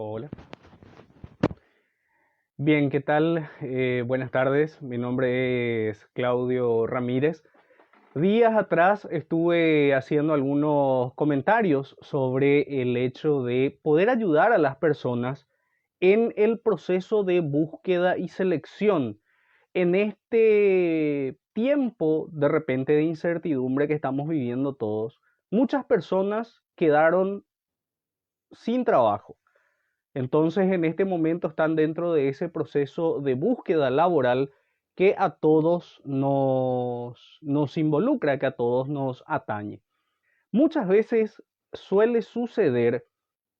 Hola. Bien, ¿qué tal? Buenas tardes. Mi nombre es Claudio Ramírez. Días atrás estuve haciendo algunos comentarios sobre el hecho de poder ayudar a las personas en el proceso de búsqueda y selección. En este tiempo de repente de incertidumbre que estamos viviendo todos, muchas personas quedaron sin trabajo. Entonces, en este momento están dentro de ese proceso de búsqueda laboral que a todos nos involucra, que a todos nos atañe. Muchas veces suele suceder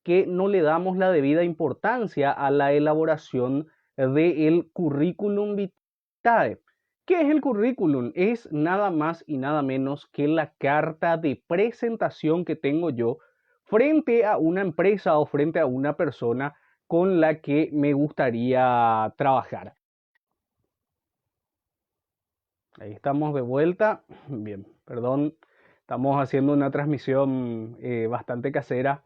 que no le damos la debida importancia a la elaboración del currículum vitae. ¿Qué es el currículum? Es nada más y nada menos que la carta de presentación que tengo yo frente a una empresa o frente a una persona con la que me gustaría trabajar. Ahí estamos de vuelta. Bien, perdón, estamos haciendo una transmisión bastante casera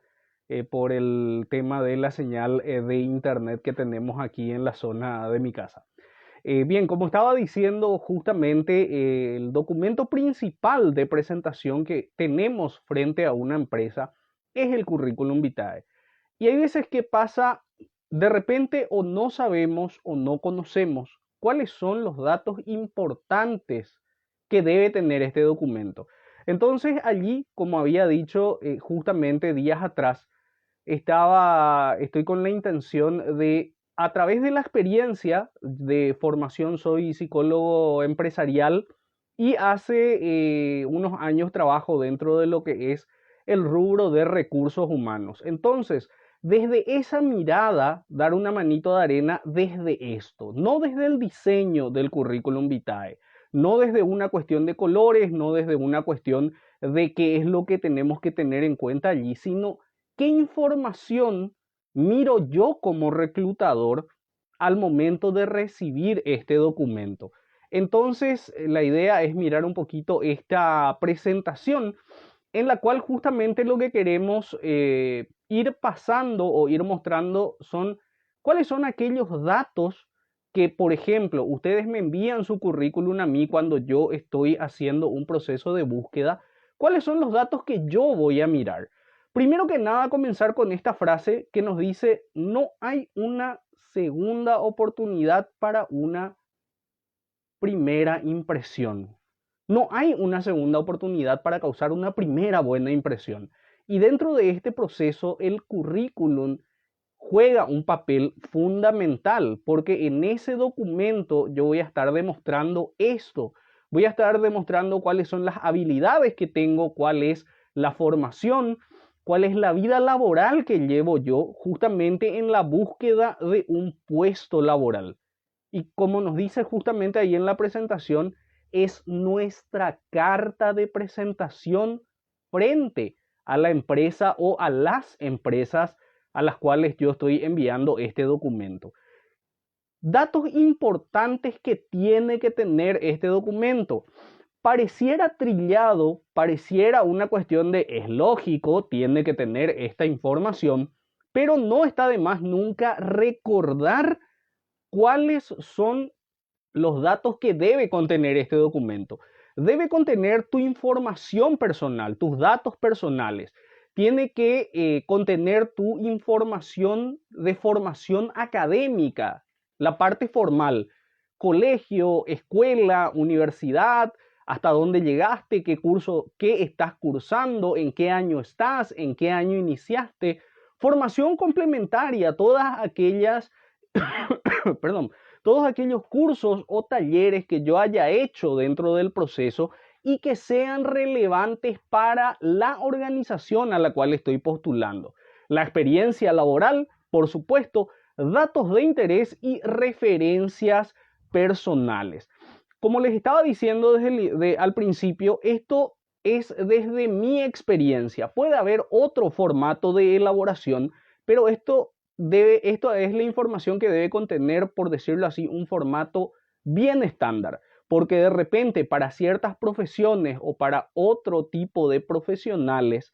por el tema de la señal de internet que tenemos aquí en la zona de mi casa. Bien, como estaba diciendo, justamente el documento principal de presentación que tenemos frente a una empresa es el currículum vitae. Y hay veces que pasa de repente o no sabemos o no conocemos cuáles son los datos importantes que debe tener este documento. Entonces allí, como había dicho justamente días atrás, estoy con la intención de, a través de la experiencia de formación, soy psicólogo empresarial y hace unos años trabajo dentro de lo que es el rubro de recursos humanos. Entonces, desde esa mirada, dar una manito de arena desde esto, no desde el diseño del currículum vitae, no desde una cuestión de colores, no desde una cuestión de qué es lo que tenemos que tener en cuenta allí, sino qué información miro yo como reclutador al momento de recibir este documento. Entonces, la idea es mirar un poquito esta presentación en la cual justamente lo que queremos ir pasando o ir mostrando son cuáles son aquellos datos que, por ejemplo, ustedes me envían su currículum a mí cuando yo estoy haciendo un proceso de búsqueda, cuáles son los datos que yo voy a mirar. Primero que nada, comenzar con esta frase que nos dice, no hay una segunda oportunidad para una primera impresión. No hay una segunda oportunidad para causar una primera buena impresión. Y dentro de este proceso, el currículum juega un papel fundamental, porque en ese documento yo voy a estar demostrando esto. Voy a estar demostrando cuáles son las habilidades que tengo, cuál es la formación, cuál es la vida laboral que llevo yo justamente en la búsqueda de un puesto laboral. Y como nos dice justamente ahí en la presentación, es nuestra carta de presentación frente a la empresa o a las empresas a las cuales yo estoy enviando este documento. Datos importantes que tiene que tener este documento. Pareciera trillado, pareciera una cuestión de es lógico, tiene que tener esta información, pero no está de más nunca recordar cuáles son los datos que debe contener este documento. Debe contener tu información personal, tus datos personales. Tiene que contener tu información de formación académica, la parte formal, colegio, escuela, universidad, hasta dónde llegaste, qué curso, qué estás cursando, en qué año estás, en qué año iniciaste. Formación complementaria, todas aquellas perdón, todos aquellos cursos o talleres que yo haya hecho dentro del proceso y que sean relevantes para la organización a la cual estoy postulando. La experiencia laboral, por supuesto, datos de interés y referencias personales. Como les estaba diciendo al principio, esto es desde mi experiencia. Puede haber otro formato de elaboración, pero esto es la información que debe contener, por decirlo así, un formato bien estándar, porque de repente para ciertas profesiones o para otro tipo de profesionales,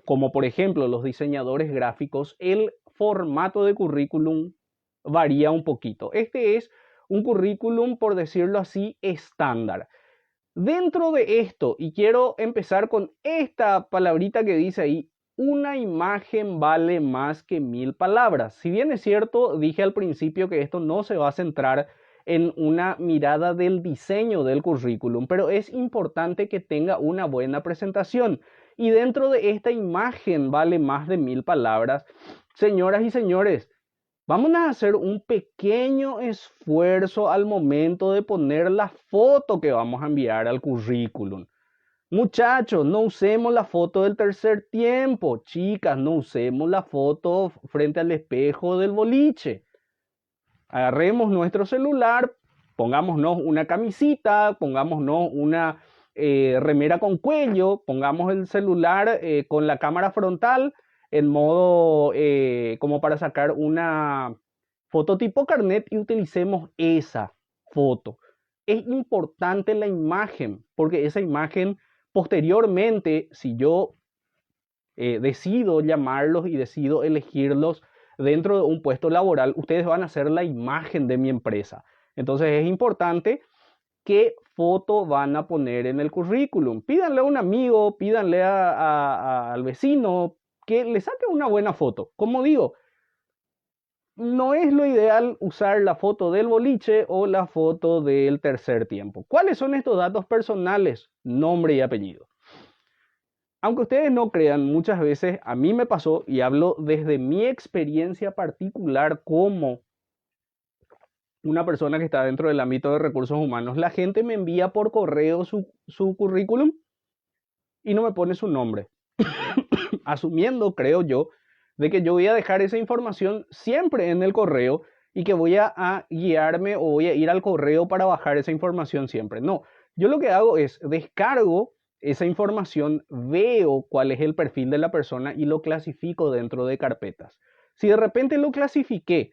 como por ejemplo los diseñadores gráficos, el formato de currículum varía un poquito. Este es un currículum, por decirlo así, estándar. Dentro de esto, y quiero empezar con esta palabrita que dice ahí, una imagen vale más que 1000 palabras. Si bien es cierto, dije al principio que esto no se va a centrar en una mirada del diseño del currículum, pero es importante que tenga una buena presentación. Y dentro de esta imagen vale más de 1000 palabras. Señoras y señores, vamos a hacer un pequeño esfuerzo al momento de poner la foto que vamos a enviar al currículum. Muchachos, no usemos la foto del tercer tiempo. Chicas, no usemos la foto frente al espejo del boliche. Agarremos nuestro celular, pongámonos una camisita, pongámonos una remera con cuello, pongamos el celular con la cámara frontal en modo como para sacar una foto tipo carnet y utilicemos esa foto. Es importante la imagen, porque esa imagen posteriormente, si yo decido llamarlos y decido elegirlos dentro de un puesto laboral, ustedes van a ser la imagen de mi empresa. Entonces es importante qué foto van a poner en el currículum. Pídanle a un amigo, pídanle al vecino que le saque una buena foto. Como digo, no es lo ideal usar la foto del boliche o la foto del tercer tiempo. ¿Cuáles son estos datos personales? Nombre y apellido. Aunque ustedes no crean, muchas veces a mí me pasó, y hablo desde mi experiencia particular como una persona que está dentro del ámbito de recursos humanos, la gente me envía por correo su currículum y no me pone su nombre, asumiendo, creo yo, de que yo voy a dejar esa información siempre en el correo y que voy a guiarme o voy a ir al correo para bajar esa información siempre. No, yo lo que hago es descargo esa información, veo cuál es el perfil de la persona y lo clasifico dentro de carpetas. Si de repente lo clasifiqué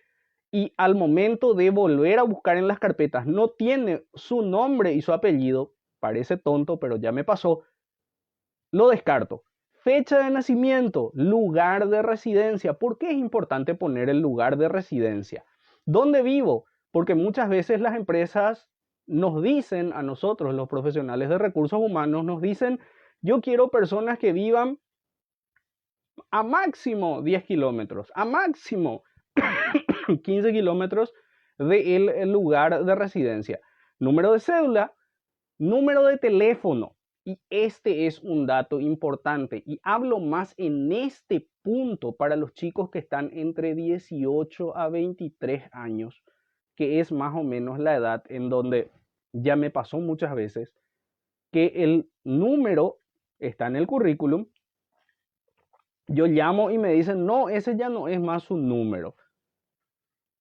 y al momento de volver a buscar en las carpetas no tiene su nombre y su apellido, parece tonto, pero ya me pasó, lo descarto. Fecha de nacimiento, lugar de residencia. ¿Por qué es importante poner el lugar de residencia? ¿Dónde vivo? Porque muchas veces las empresas nos dicen a nosotros, los profesionales de recursos humanos, nos dicen, yo quiero personas que vivan a máximo 10 kilómetros, a máximo 15 kilómetros del lugar de residencia. Número de cédula, número de teléfono. Y este es un dato importante y hablo más en este punto para los chicos que están entre 18 a 23 años, que es más o menos la edad en donde ya me pasó muchas veces que el número está en el currículum. Yo llamo y me dicen, no, ese ya no es más un número.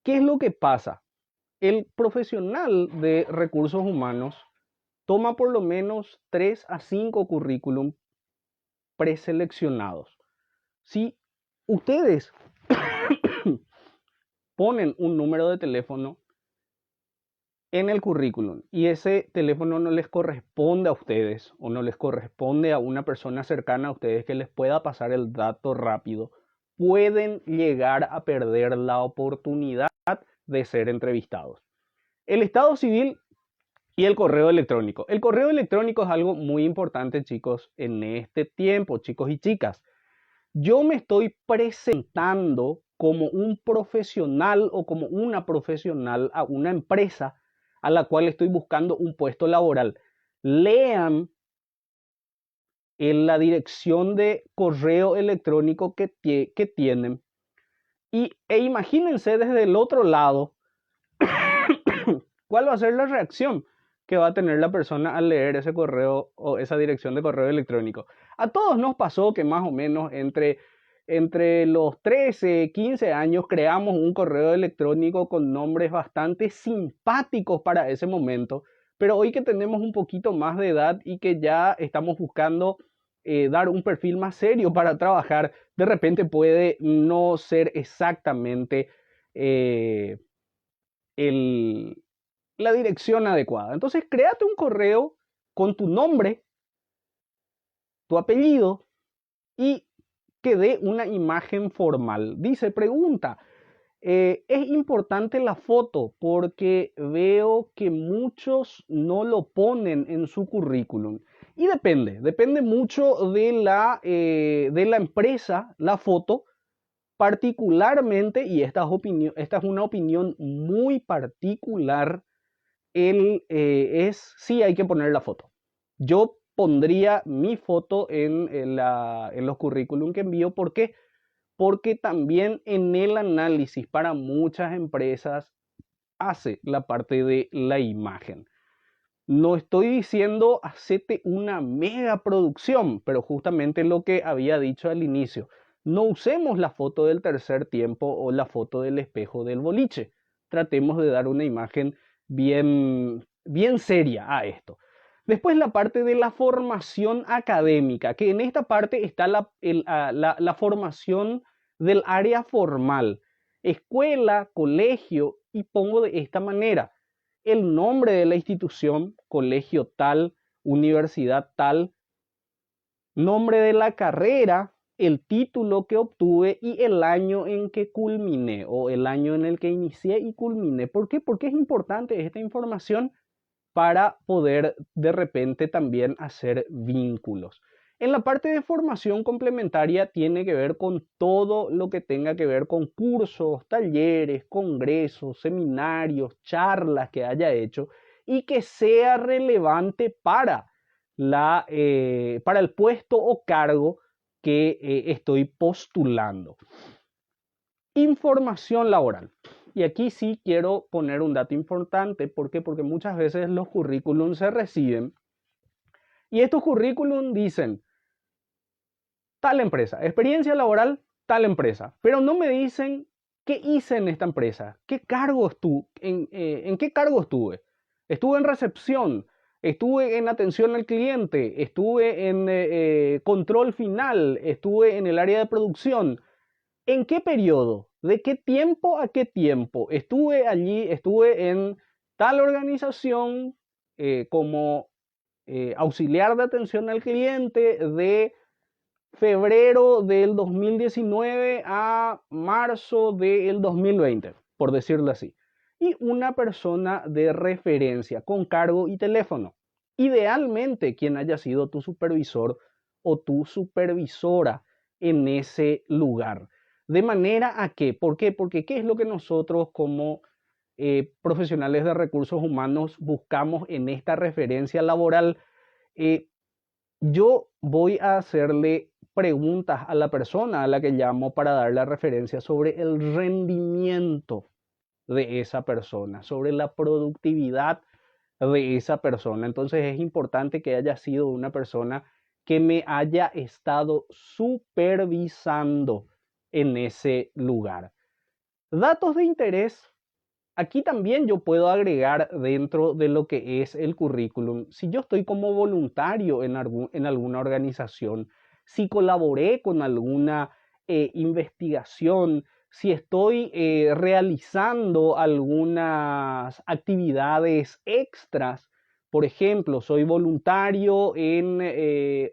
¿Qué es lo que pasa? El profesional de recursos humanos toma por lo menos 3 a 5 currículum preseleccionados. Si ustedes ponen un número de teléfono en el currículum y ese teléfono no les corresponde a ustedes o no les corresponde a una persona cercana a ustedes que les pueda pasar el dato rápido, pueden llegar a perder la oportunidad de ser entrevistados. El estado civil y el correo electrónico. El correo electrónico es algo muy importante, chicos, en este tiempo, chicos y chicas. Yo me estoy presentando como un profesional o como una profesional a una empresa a la cual estoy buscando un puesto laboral. Lean en la dirección de correo electrónico que tienen e imagínense desde el otro lado cuál va a ser la reacción que va a tener la persona al leer ese correo o esa dirección de correo electrónico. A todos nos pasó que más o menos entre los 13, 15 años creamos un correo electrónico con nombres bastante simpáticos para ese momento, pero hoy que tenemos un poquito más de edad y que ya estamos buscando dar un perfil más serio para trabajar, de repente puede no ser exactamente la dirección adecuada. Entonces, créate un correo con tu nombre, tu apellido y que dé una imagen formal. Dice, pregunta, es importante la foto porque veo que muchos no lo ponen en su currículum. Y depende mucho de la empresa, la foto, particularmente, y esta es una opinión muy particular, sí hay que poner la foto. Yo pondría mi foto en los currículum que envío. ¿Por qué? Porque también en el análisis para muchas empresas hace la parte de la imagen. No estoy diciendo hacete una mega producción, pero justamente lo que había dicho al inicio, no usemos la foto del tercer tiempo o la foto del espejo del boliche. Tratemos de dar una imagen bien seria a esto. Después la parte de la formación académica, que en esta parte está la formación del área formal, escuela, colegio, y pongo de esta manera el nombre de la institución, colegio tal, universidad tal, nombre de la carrera, el título que obtuve y el año en que culminé o el año en el que inicié y culminé. ¿Por qué? Porque es importante esta información para poder de repente también hacer vínculos. En la parte de formación complementaria tiene que ver con todo lo que tenga que ver con cursos, talleres, congresos, seminarios, charlas que haya hecho y que sea relevante para el puesto o cargo que estoy postulando. Información laboral. Y aquí sí quiero poner un dato importante. ¿Por qué? Porque muchas veces los currículums se reciben y estos currículums dicen tal empresa, experiencia laboral, tal empresa, pero no me dicen qué hice en esta empresa, qué cargo estuve, en qué cargo estuve. Estuve en recepción, estuve en atención al cliente, estuve en control final, estuve en el área de producción. ¿En qué periodo? ¿De qué tiempo a qué tiempo? Estuve allí, estuve en tal organización como auxiliar de atención al cliente de febrero del 2019 a marzo del 2020, por decirlo así. Y una persona de referencia con cargo y teléfono. Idealmente quien haya sido tu supervisor o tu supervisora en ese lugar. De manera a que, ¿por qué? Porque ¿qué es lo que nosotros como profesionales de recursos humanos buscamos en esta referencia laboral? Yo voy a hacerle preguntas a la persona a la que llamo para dar la referencia sobre el rendimiento de esa persona, sobre la productividad de esa persona. Entonces es importante que haya sido una persona que me haya estado supervisando en ese lugar. Datos de interés. Aquí también yo puedo agregar dentro de lo que es el currículum, si yo estoy como voluntario en alguna organización, si colaboré con alguna investigación, si estoy realizando algunas actividades extras. Por ejemplo, soy voluntario en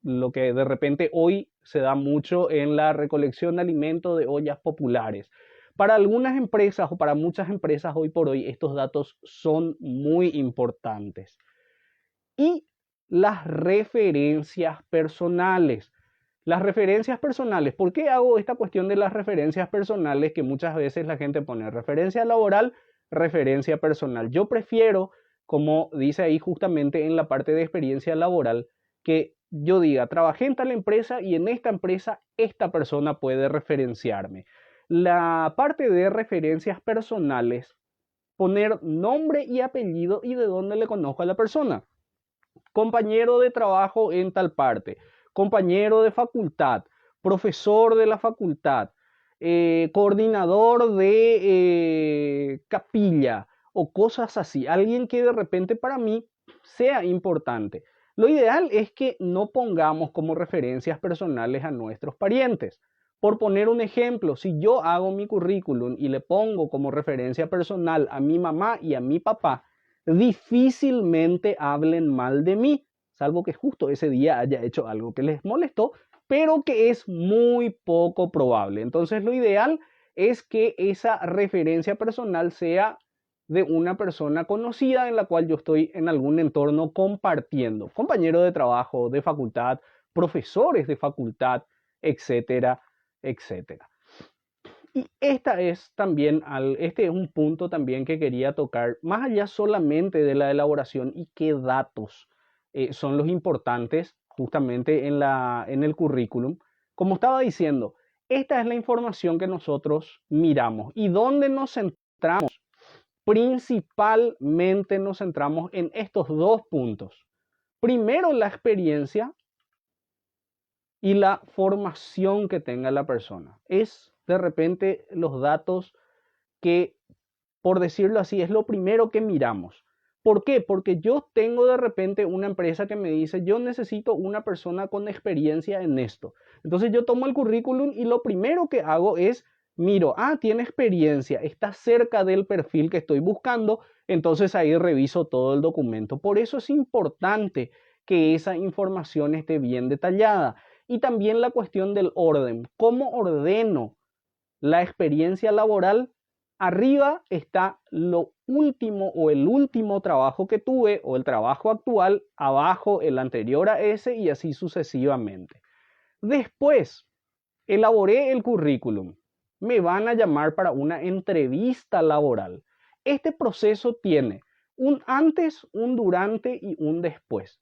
lo que de repente hoy se da mucho en la recolección de alimentos de ollas populares. Para algunas empresas o para muchas empresas hoy por hoy estos datos son muy importantes. Y las referencias personales. Las referencias personales. ¿Por qué hago esta cuestión de las referencias personales? Que muchas veces la gente pone referencia laboral, referencia personal. Yo prefiero, como dice ahí justamente en la parte de experiencia laboral, que yo diga, trabajé en tal empresa y en esta empresa esta persona puede referenciarme. La parte de referencias personales, poner nombre y apellido y de dónde le conozco a la persona. Compañero de trabajo en tal parte, compañero de facultad, profesor de la facultad, coordinador de capilla o cosas así. Alguien que de repente para mí sea importante. Lo ideal es que no pongamos como referencias personales a nuestros parientes. Por poner un ejemplo, si yo hago mi currículum y le pongo como referencia personal a mi mamá y a mi papá, difícilmente hablen mal de mí, salvo que justo ese día haya hecho algo que les molestó, pero que es muy poco probable. Entonces lo ideal es que esa referencia personal sea de una persona conocida en la cual yo estoy en algún entorno compartiendo, compañero de trabajo, de facultad, profesores de facultad, etcétera, etcétera. Y este es un punto también que quería tocar, más allá solamente de la elaboración y qué datos son los importantes justamente en el currículum. Como estaba diciendo, esta es la información que nosotros miramos y donde nos centramos. Principalmente nos centramos en estos dos puntos. Primero, la experiencia y la formación que tenga la persona. Es de repente los datos que, por decirlo así, es lo primero que miramos. ¿Por qué? Porque yo tengo de repente una empresa que me dice, yo necesito una persona con experiencia en esto. Entonces yo tomo el currículum y lo primero que hago es, miro, tiene experiencia, está cerca del perfil que estoy buscando, entonces ahí reviso todo el documento. Por eso es importante que esa información esté bien detallada. Y también la cuestión del orden. ¿Cómo ordeno la experiencia laboral? Arriba está lo último o el último trabajo que tuve o el trabajo actual, abajo el anterior a ese y así sucesivamente. Después, elaboré el currículum. Me van a llamar para una entrevista laboral. Este proceso tiene un antes, un durante y un después.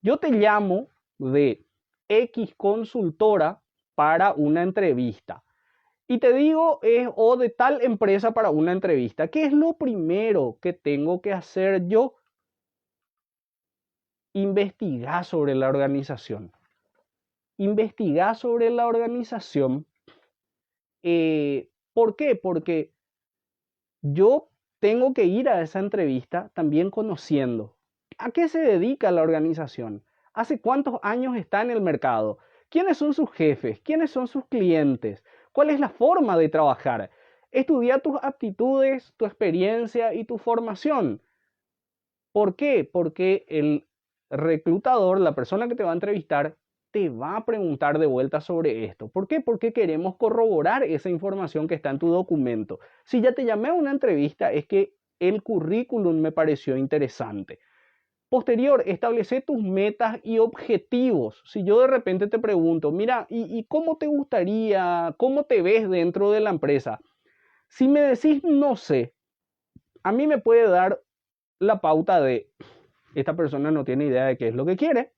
Yo te llamo de X consultora para una entrevista. Y te digo, o de tal empresa para una entrevista. ¿Qué es lo primero que tengo que hacer yo? Investigar sobre la organización. Investigar sobre la organización. ¿Por qué? Porque yo tengo que ir a esa entrevista también conociendo a qué se dedica la organización, hace cuántos años está en el mercado, quiénes son sus jefes, quiénes son sus clientes, cuál es la forma de trabajar. Estudia tus aptitudes, tu experiencia y tu formación. ¿Por qué? Porque el reclutador, la persona que te va a entrevistar, te va a preguntar de vuelta sobre esto. ¿Por qué? Porque queremos corroborar esa información que está en tu documento. Si ya te llamé a una entrevista, es que el currículum me pareció interesante. Posterior, establece tus metas y objetivos. Si yo de repente te pregunto, mira, ¿y cómo te gustaría, cómo te ves dentro de la empresa? Si me decís no sé, a mí me puede dar la pauta de esta persona no tiene idea de qué es lo que quiere,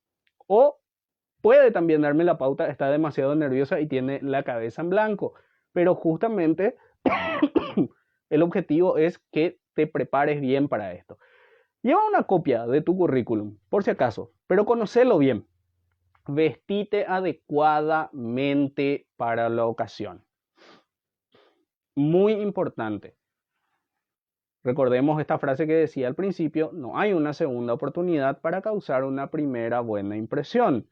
o puede también darme la pauta, está demasiado nerviosa y tiene la cabeza en blanco. Pero justamente el objetivo es que te prepares bien para esto. Lleva una copia de tu currículum, por si acaso, pero conocelo bien. Vestite adecuadamente para la ocasión. Muy importante. Recordemos esta frase que decía al principio, no hay una segunda oportunidad para causar una primera buena impresión.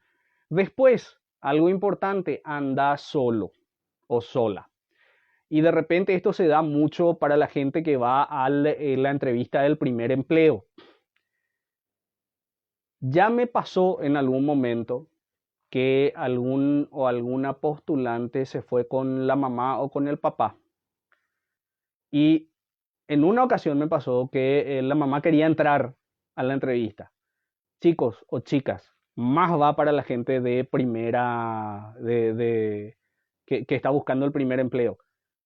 Después, algo importante, anda solo o sola. Y de repente esto se da mucho para la gente que va a la entrevista del primer empleo. Ya me pasó en algún momento que algún o alguna postulante se fue con la mamá o con el papá. Y en una ocasión me pasó que la mamá quería entrar a la entrevista. Chicos o chicas, más va para la gente de primera, que está buscando el primer empleo.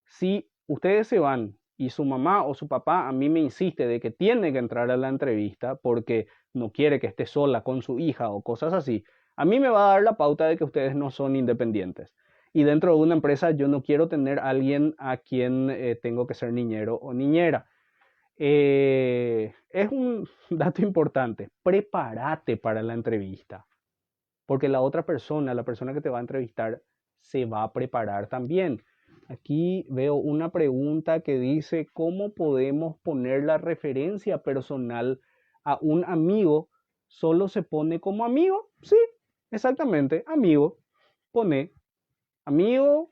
Si ustedes se van y su mamá o su papá a mí me insiste de que tiene que entrar a la entrevista porque no quiere que esté sola con su hija o cosas así, a mí me va a dar la pauta de que ustedes no son independientes. Y dentro de una empresa yo no quiero tener a alguien a quien tengo que ser niñero o niñera. Es un dato importante. Prepárate para la entrevista, porque la otra persona, la persona que te va a entrevistar, se va a preparar también. Aquí veo una pregunta que dice, ¿cómo podemos poner la referencia personal a un amigo? ¿Solo se pone como amigo? Sí, exactamente, amigo. Pone amigo,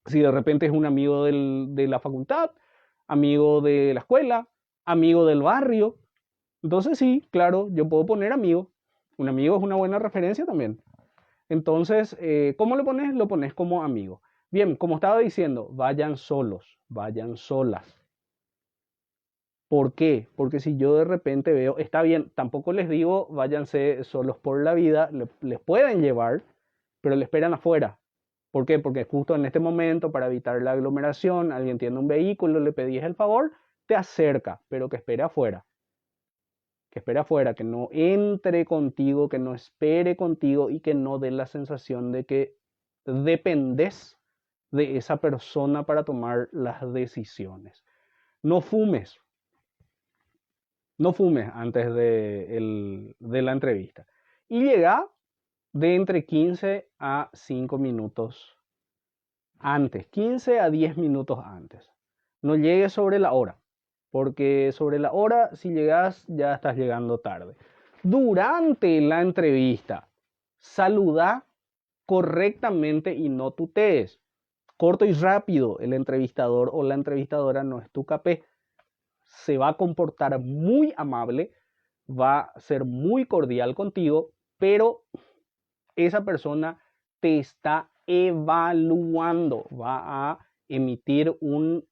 si de repente es un amigo de la facultad, amigo de la escuela, amigo del barrio. Entonces sí, claro, yo puedo poner amigo. Un amigo es una buena referencia también. Entonces, ¿cómo lo pones? Lo pones como amigo. Bien, como estaba diciendo, vayan solos, vayan solas. ¿Por qué? Porque si yo de repente veo, está bien, tampoco les digo váyanse solos por la vida, les pueden llevar, pero le esperan afuera. ¿Por qué? Porque justo en este momento, para evitar la aglomeración, alguien tiene un vehículo, le pedís el favor, te acerca, pero que espere afuera, que no entre contigo, que no espere contigo y que no dé la sensación de que dependes de esa persona para tomar las decisiones. No fumes, no fumes antes de la entrevista. Y llega de entre 15 a 5 minutos antes, 15 a 10 minutos antes. No llegues sobre la hora, porque sobre la hora, si llegas, ya estás llegando tarde. Durante la entrevista, saluda correctamente y no tutees. Corto y rápido, el entrevistador o la entrevistadora no es tu capé. Se va a comportar muy amable, va a ser muy cordial contigo, pero esa persona te está evaluando, va a emitir un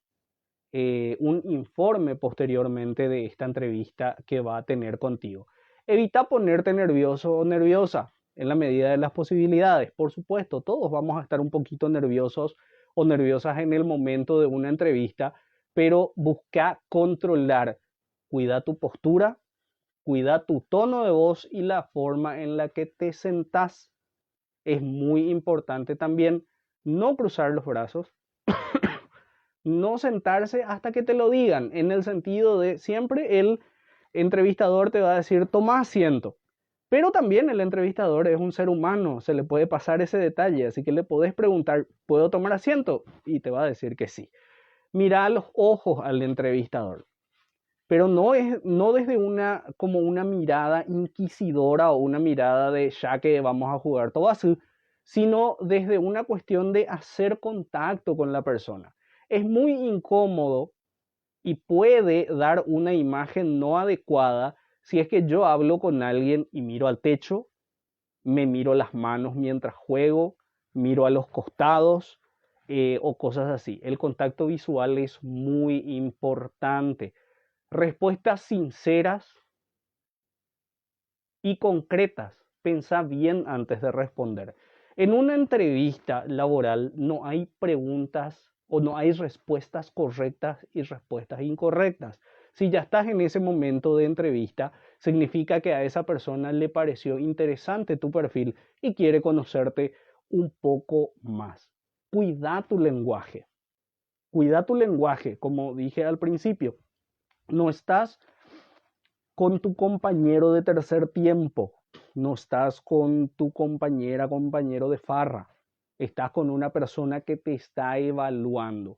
informe posteriormente de esta entrevista que va a tener contigo. Evita ponerte nervioso o nerviosa en la medida de las posibilidades. Por supuesto, todos vamos a estar un poquito nerviosos o nerviosas en el momento de una entrevista, pero busca controlar. Cuida tu postura, cuida tu tono de voz y la forma en la que te sentás. Es muy importante también no cruzar los brazos, no sentarse hasta que te lo digan, en el sentido de siempre el entrevistador te va a decir toma asiento, pero también el entrevistador es un ser humano, se le puede pasar ese detalle, así que le podés preguntar, ¿puedo tomar asiento? Y te va a decir que sí. Mira a los ojos al entrevistador, pero no desde como una mirada inquisidora o una mirada de ya que vamos a jugar todo así, sino desde una cuestión de hacer contacto con la persona. Es muy incómodo y puede dar una imagen no adecuada si es que yo hablo con alguien y miro al techo, me miro las manos mientras juego, miro a los costados o cosas así. El contacto visual es muy importante. Respuestas sinceras y concretas. Pensá bien antes de responder. En una entrevista laboral no hay preguntas o no hay respuestas correctas y respuestas incorrectas. Si ya estás en ese momento de entrevista, significa que a esa persona le pareció interesante tu perfil y quiere conocerte un poco más. Cuida tu lenguaje. Cuida tu lenguaje, como dije al principio. No estás con tu compañero de tercer tiempo, no estás con tu compañera, compañero de farra, estás con una persona que te está evaluando.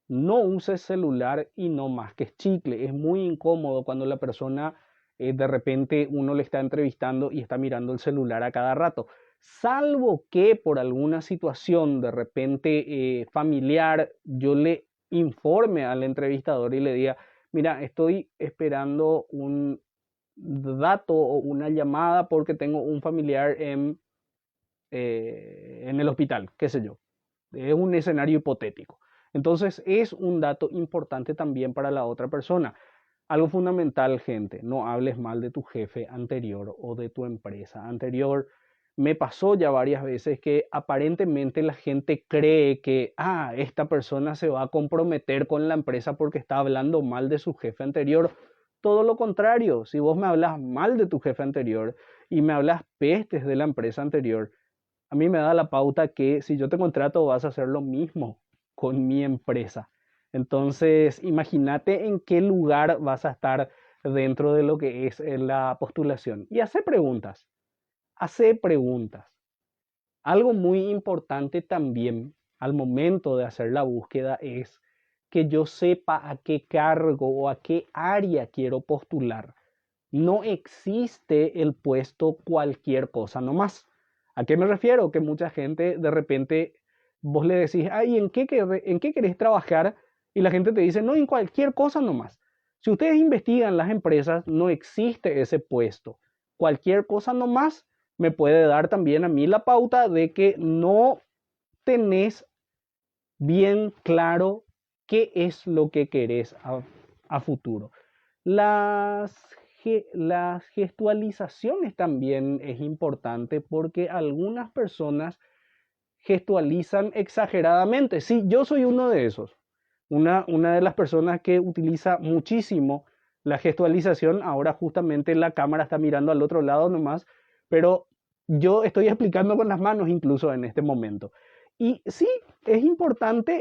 No uses celular y no más que chicle. Es muy incómodo cuando la persona de repente uno le está entrevistando y está mirando el celular a cada rato. Salvo que por alguna situación de repente familiar yo le informe al entrevistador y le diga, mira, estoy esperando un dato o una llamada porque tengo un familiar en el hospital, qué sé yo. Es un escenario hipotético. Entonces es un dato importante también para la otra persona. Algo fundamental, gente, no hables mal de tu jefe anterior o de tu empresa anterior. Me pasó ya varias veces que aparentemente la gente cree que, esta persona se va a comprometer con la empresa porque está hablando mal de su jefe anterior. Todo lo contrario, si vos me hablas mal de tu jefe anterior y me hablas pestes de la empresa anterior, a mí me da la pauta que si yo te contrato vas a hacer lo mismo con mi empresa. Entonces, imagínate en qué lugar vas a estar dentro de lo que es la postulación. Y hace preguntas, hace preguntas. Algo muy importante también al momento de hacer la búsqueda es que yo sepa a qué cargo o a qué área quiero postular. No existe el puesto cualquier cosa nomás. ¿A qué me refiero? Que mucha gente de repente vos le decís, ay, ¿en qué querés trabajar? Y la gente te dice, no, en cualquier cosa nomás. Si ustedes investigan las empresas, no existe ese puesto. Cualquier cosa nomás me puede dar también a mí la pauta de que no tenés bien claro qué es lo que querés a futuro. Las, las gestualizaciones también es importante porque algunas personas gestualizan exageradamente. Sí, yo soy uno de esos. Una de las personas que utiliza muchísimo la gestualización. Ahora justamente la cámara está mirando al otro lado nomás, pero yo estoy explicando con las manos incluso en este momento. Y sí, es importante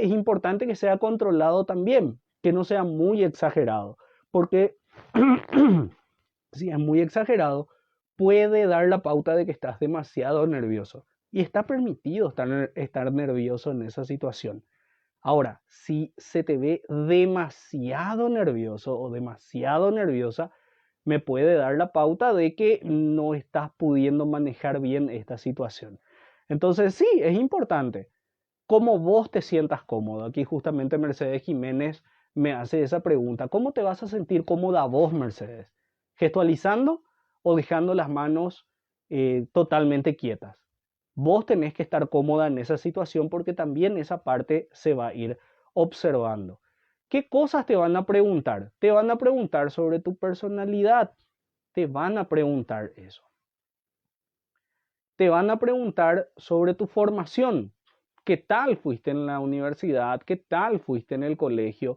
que sea controlado también, que no sea muy exagerado, porque si es muy exagerado, puede dar la pauta de que estás demasiado nervioso. Y está permitido estar nervioso en esa situación. Ahora, si se te ve demasiado nervioso o demasiado nerviosa, me puede dar la pauta de que no estás pudiendo manejar bien esta situación. Entonces, sí, es importante cómo vos te sientas cómodo. Aquí justamente Mercedes Jiménez me hace esa pregunta. ¿Cómo te vas a sentir cómoda vos, Mercedes? ¿Gestualizando o dejando las manos totalmente quietas? Vos tenés que estar cómoda en esa situación porque también esa parte se va a ir observando. ¿Qué cosas te van a preguntar? Te van a preguntar sobre tu personalidad. Te van a preguntar eso. Te van a preguntar sobre tu formación. ¿Qué tal fuiste en la universidad? ¿Qué tal fuiste en el colegio?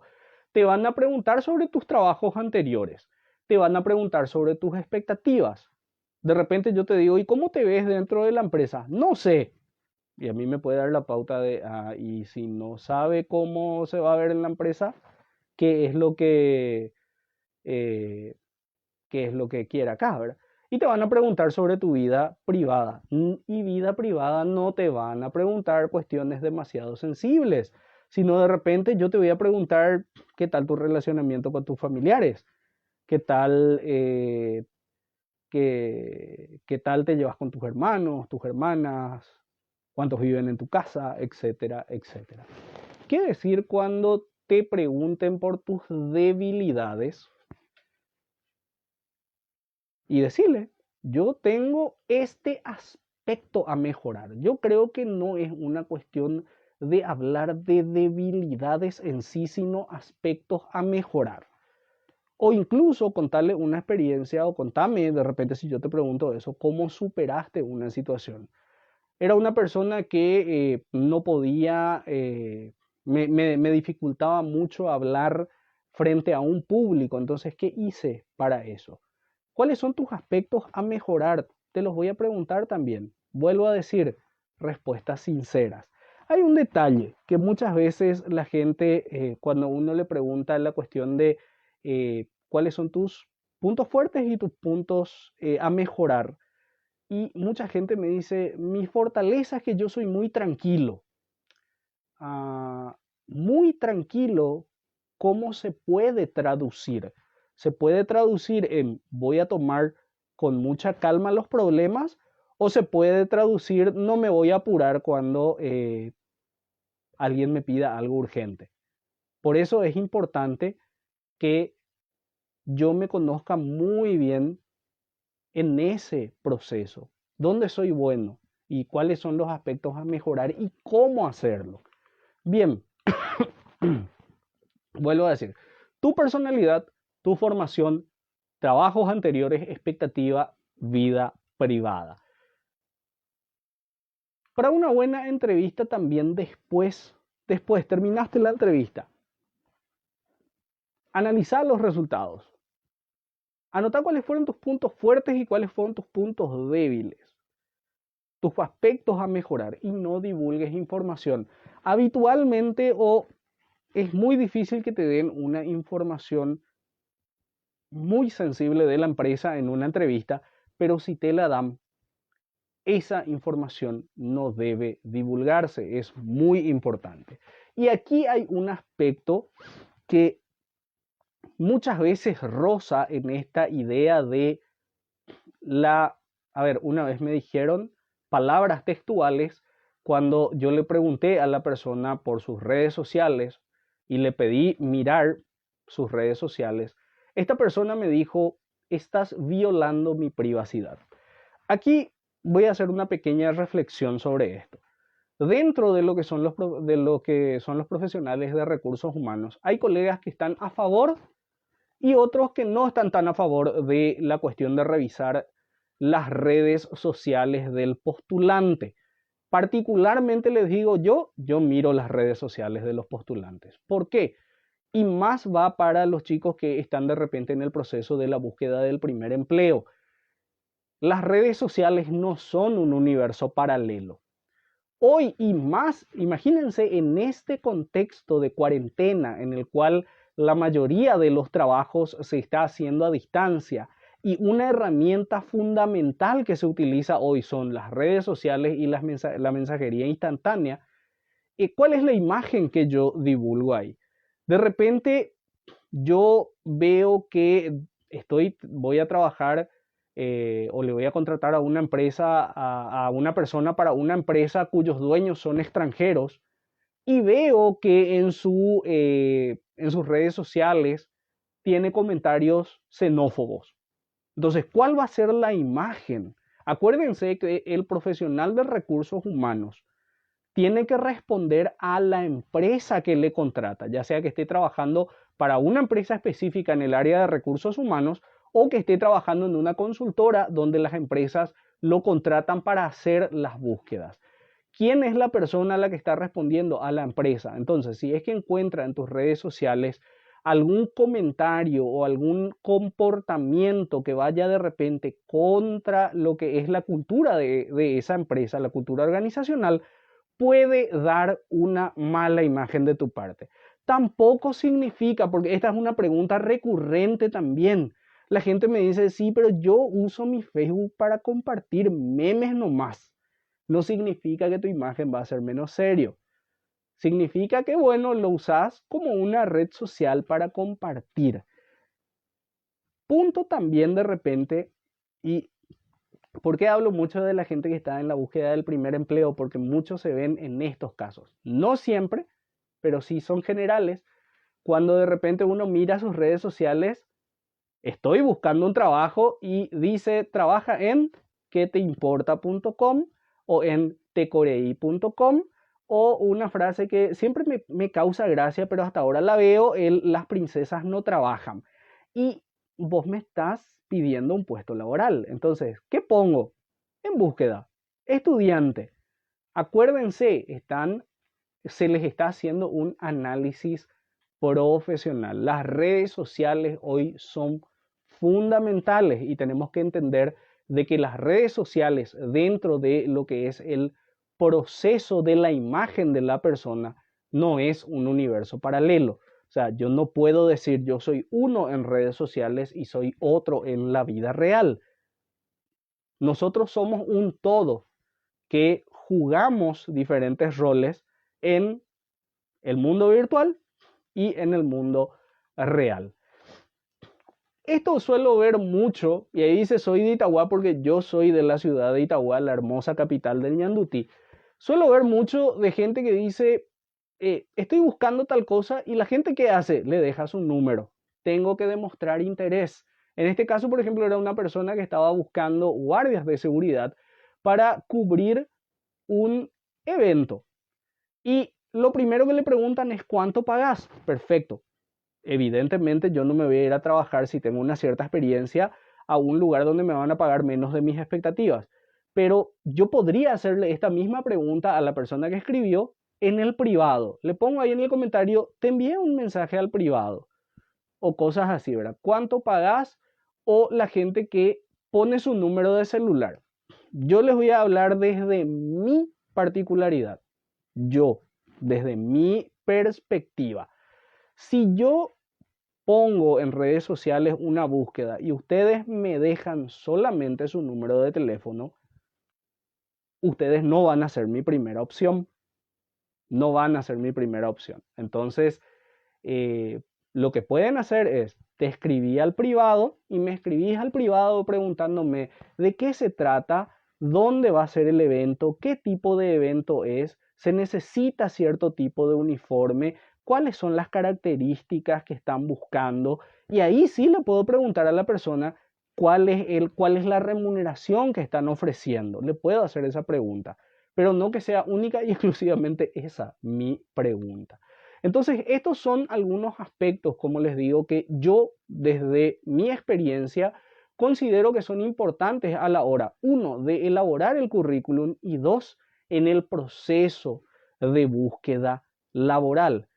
Te van a preguntar sobre tus trabajos anteriores. Te van a preguntar sobre tus expectativas. De repente yo te digo, ¿y cómo te ves dentro de la empresa? No sé. Y a mí me puede dar la pauta de, y si no sabe cómo se va a ver en la empresa, qué es lo que, eh, qué es lo que quiere acá, ¿verdad? Y te van a preguntar sobre tu vida privada. Y vida privada no te van a preguntar cuestiones demasiado sensibles, sino de repente yo te voy a preguntar qué tal tu relacionamiento con tus familiares, qué tal, qué tal te llevas con tus hermanos, tus hermanas, cuántos viven en tu casa, etcétera, etcétera. ¿Qué decir cuando te pregunten por tus debilidades? Y decirle, yo tengo este aspecto a mejorar. Yo creo que no es una cuestión de hablar de debilidades en sí, sino aspectos a mejorar. O incluso contarle una experiencia o contame, de repente si yo te pregunto eso, ¿cómo superaste una situación? Era una persona que no podía, me dificultaba mucho hablar frente a un público. Entonces, ¿qué hice para eso? ¿Cuáles son tus aspectos a mejorar? Te los voy a preguntar también. Vuelvo a decir, respuestas sinceras. Hay un detalle que muchas veces la gente, cuando uno le pregunta la cuestión de cuáles son tus puntos fuertes y tus puntos a mejorar, y mucha gente me dice, mi fortaleza es que yo soy muy tranquilo. Ah, muy tranquilo, ¿cómo se puede traducir? Se puede traducir en voy a tomar con mucha calma los problemas o se puede traducir no me voy a apurar cuando alguien me pida algo urgente. Por eso es importante que yo me conozca muy bien en ese proceso, dónde soy bueno y cuáles son los aspectos a mejorar y cómo hacerlo. Bien, vuelvo a decir, tu personalidad, tu formación, trabajos anteriores, expectativa, vida privada. Para una buena entrevista también después terminaste la entrevista, analizar los resultados. Anota cuáles fueron tus puntos fuertes y cuáles fueron tus puntos débiles, tus aspectos a mejorar y no divulgues información. Habitualmente o es muy difícil que te den una información muy sensible de la empresa en una entrevista, pero si te la dan, esa información no debe divulgarse, es muy importante. Y aquí hay un aspecto que muchas veces roza en esta idea de a ver, una vez me dijeron palabras textuales cuando yo le pregunté a la persona por sus redes sociales y le pedí mirar sus redes sociales. Esta persona me dijo, estás violando mi privacidad. Aquí voy a hacer una pequeña reflexión sobre esto. Dentro de lo que son los profesionales de recursos humanos, hay colegas que están a favor y otros que no están tan a favor de la cuestión de revisar las redes sociales del postulante. Particularmente les digo yo miro las redes sociales de los postulantes. ¿Por qué? Y más va para los chicos que están de repente en el proceso de la búsqueda del primer empleo. Las redes sociales no son un universo paralelo. Hoy y más, imagínense en este contexto de cuarentena en el cual la mayoría de los trabajos se está haciendo a distancia y una herramienta fundamental que se utiliza hoy son las redes sociales y la mensajería instantánea. ¿Cuál es la imagen que yo divulgo ahí? De repente yo veo que voy a trabajar o le voy a contratar a una empresa, a una persona para una empresa cuyos dueños son extranjeros y veo que en sus redes sociales tiene comentarios xenófobos. Entonces, ¿cuál va a ser la imagen? Acuérdense que el profesional de recursos humanos tiene que responder a la empresa que le contrata, ya sea que esté trabajando para una empresa específica en el área de recursos humanos o que esté trabajando en una consultora donde las empresas lo contratan para hacer las búsquedas. ¿Quién es la persona a la que está respondiendo? A la empresa. Entonces, si es que encuentra en tus redes sociales algún comentario o algún comportamiento que vaya de repente contra lo que es la cultura de esa empresa, la cultura organizacional, puede dar una mala imagen de tu parte. Tampoco significa, porque esta es una pregunta recurrente también. La gente me dice, sí, pero yo uso mi Facebook para compartir memes nomás. No significa que tu imagen va a ser menos serio. Significa que, bueno, lo usas como una red social para compartir. Punto también de repente, y ¿por qué hablo mucho de la gente que está en la búsqueda del primer empleo? Porque muchos se ven en estos casos. No siempre, pero sí son generales. Cuando de repente uno mira sus redes sociales, estoy buscando un trabajo y dice, trabaja en queteimporta.com o en tecorei.com o una frase que siempre me causa gracia, pero hasta ahora la veo, las princesas no trabajan. Y vos me estás pidiendo un puesto laboral. Entonces, ¿qué pongo? En búsqueda. Estudiante. Acuérdense, se les está haciendo un análisis profesional. Las redes sociales hoy son fundamentales y tenemos que entender de que las redes sociales dentro de lo que es el proceso de la imagen de la persona no es un universo paralelo. O sea, yo no puedo decir yo soy uno en redes sociales y soy otro en la vida real. Nosotros somos un todo que jugamos diferentes roles en el mundo virtual y en el mundo real. Esto suelo ver mucho, y ahí dice soy de Itagua porque yo soy de la ciudad de Itagua, la hermosa capital del Ñandutí. Suelo ver mucho de gente que dice, estoy buscando tal cosa, y la gente que hace, le deja su número. Tengo que demostrar interés. En este caso, por ejemplo, era una persona que estaba buscando guardias de seguridad para cubrir un evento. Y lo primero que le preguntan es ¿cuánto pagas? Perfecto. Evidentemente yo no me voy a ir a trabajar si tengo una cierta experiencia a un lugar donde me van a pagar menos de mis expectativas. Pero yo podría hacerle esta misma pregunta a la persona que escribió en el privado. Le pongo ahí en el comentario, te envié un mensaje al privado. O cosas así, ¿verdad? ¿Cuánto pagas? O la gente que pone su número de celular. Yo les voy a hablar desde mi particularidad. Yo, desde mi perspectiva. Si yo pongo en redes sociales una búsqueda y ustedes me dejan solamente su número de teléfono, ustedes no van a ser mi primera opción. No van a ser mi primera opción. Entonces, lo que pueden hacer es, te escribí al privado y me escribís al privado preguntándome de qué se trata, dónde va a ser el evento, qué tipo de evento es, se necesita cierto tipo de uniforme, cuáles son las características que están buscando. Y ahí sí le puedo preguntar a la persona cuál es la remuneración que están ofreciendo. Le puedo hacer esa pregunta, pero no que sea única y exclusivamente esa mi pregunta. Entonces, estos son algunos aspectos, como les digo, que yo desde mi experiencia considero que son importantes a la hora, uno, de elaborar el currículum y dos, en el proceso de búsqueda laboral.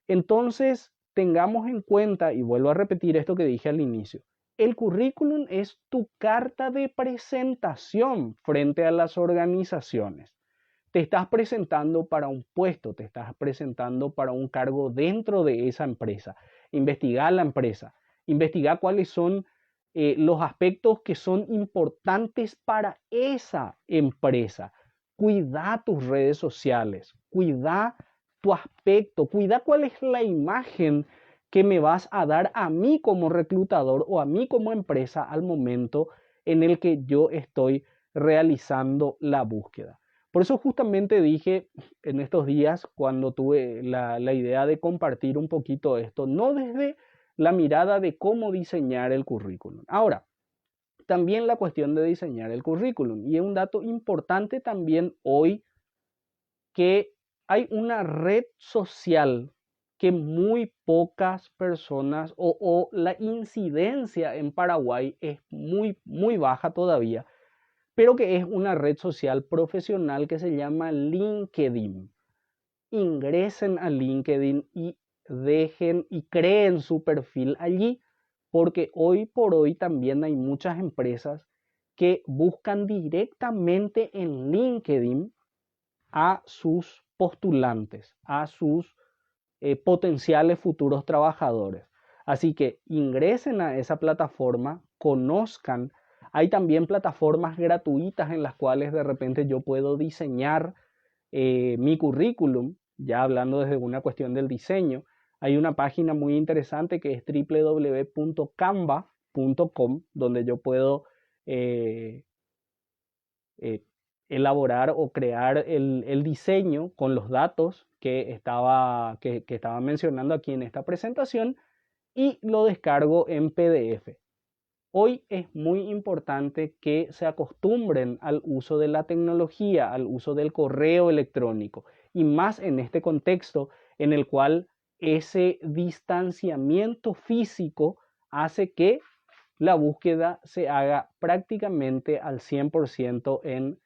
Entonces, tengamos en cuenta, y vuelvo a repetir esto que dije al inicio, el currículum es tu carta de presentación frente a las organizaciones. Te estás presentando para un puesto, te estás presentando para un cargo dentro de esa empresa. Investiga la empresa, investiga cuáles son los aspectos que son importantes para esa empresa. Cuida tus redes sociales, cuida tu aspecto, cuida cuál es la imagen que me vas a dar a mí como reclutador o a mí como empresa al momento en el que yo estoy realizando la búsqueda. Por eso justamente dije en estos días, cuando tuve la idea de compartir un poquito esto, no desde la mirada de cómo diseñar el currículum. Ahora, también la cuestión de diseñar el currículum. Y es un dato importante también hoy que hay una red social que muy pocas personas o la incidencia en Paraguay es muy baja todavía, pero que es una red social profesional que se llama LinkedIn. Ingresen a LinkedIn y dejen y creen su perfil allí, porque hoy por hoy también hay muchas empresas que buscan directamente en LinkedIn a sus postulantes, a sus potenciales futuros trabajadores. Así que ingresen a esa plataforma, conozcan. Hay también plataformas gratuitas en las cuales de repente yo puedo diseñar mi currículum, ya hablando desde una cuestión del diseño. Hay una página muy interesante que es www.canva.com, donde yo puedo eh, elaborar o crear el diseño con los datos que estaba mencionando aquí en esta presentación y lo descargo en PDF. Hoy es muy importante que se acostumbren al uso de la tecnología, al uso del correo electrónico y más en este contexto en el cual ese distanciamiento físico hace que la búsqueda se haga prácticamente al 100% en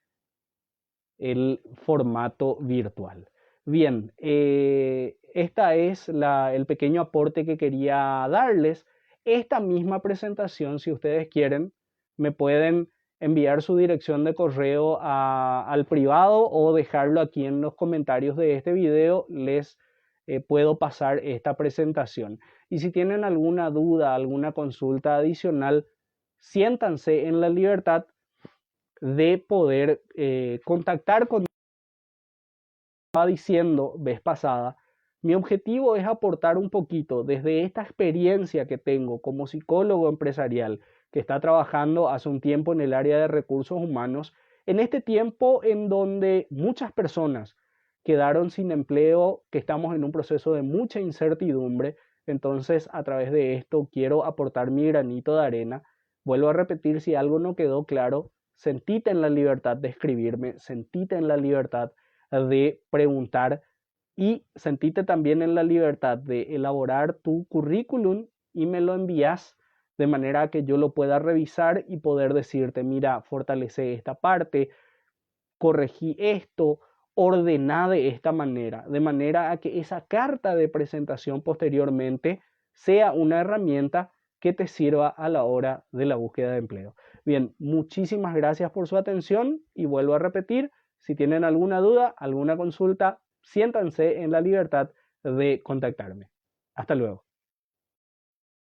el formato virtual. Bien, esta es el pequeño aporte que quería darles. Esta misma presentación, si ustedes quieren, me pueden enviar su dirección de correo al privado o dejarlo aquí en los comentarios de este video. Les puedo pasar esta presentación. Y si tienen alguna duda, alguna consulta adicional, siéntanse en la libertad de poder contactar con. Estaba diciendo vez pasada, mi objetivo es aportar un poquito desde esta experiencia que tengo como psicólogo empresarial que está trabajando hace un tiempo en el área de recursos humanos, en este tiempo en donde muchas personas quedaron sin empleo, que estamos en un proceso de mucha incertidumbre. Entonces, a través de esto quiero aportar mi granito de arena. Vuelvo a repetir, si algo no quedó claro, sentite en la libertad de escribirme, sentite en la libertad de preguntar y sentite también en la libertad de elaborar tu currículum y me lo envías de manera que yo lo pueda revisar y poder decirte, mira, fortalece esta parte, corregí esto, ordená de esta manera, de manera a que esa carta de presentación posteriormente sea una herramienta que te sirva a la hora de la búsqueda de empleo. Bien, muchísimas gracias por su atención y vuelvo a repetir, si tienen alguna duda, alguna consulta, siéntanse en la libertad de contactarme. Hasta luego.